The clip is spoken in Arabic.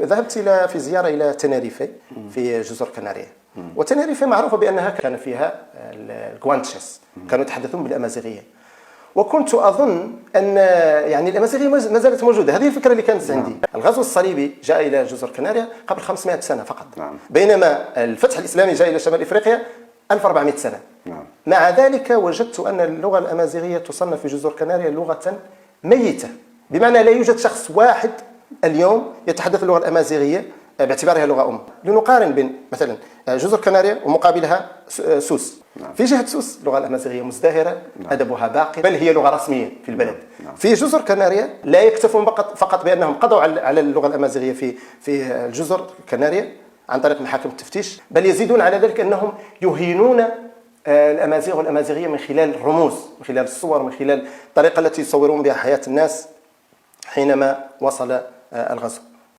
ذهبت في زيارة إلى تنريفي في جزر كناريا. وتنريفي معروفة بأنها كان فيها الكوانتشيس، كانوا يتحدثون بالأمازيغية. وكنت أظن أن يعني الأمازيغية ما زالت موجودة. هذه الفكرة اللي كانت عندي. الغزو الصليبي جاء إلى جزر كناريا قبل 500 سنة فقط، بينما الفتح الإسلامي جاء إلى شمال إفريقيا 1400 سنة. مع ذلك وجدت أن اللغة الأمازيغية تصنف في جزر كناريا لغة ميتة، بمعنى لا يوجد شخص واحد اليوم يتحدث اللغة الأمازيغية باعتبارها لغة أم. لنقارن بين مثلا جزر كناريا ومقابلها سوس. في جهة سوس اللغة الأمازيغية مزدهرة، أدبها باقي، بل هي لغة رسمية في البلد. في جزر كناريا لا يكتفون فقط بأنهم قضوا على اللغة الأمازيغية في الجزر كناريا عن طريق محاكم التفتيش، بل يزيدون على ذلك أنهم يهينون الأمازيغ والأمازيغية من خلال الرموز، من خلال الصور، من خلال الطريقة التي يصورون بها حياة الناس حينما وصل الغزو.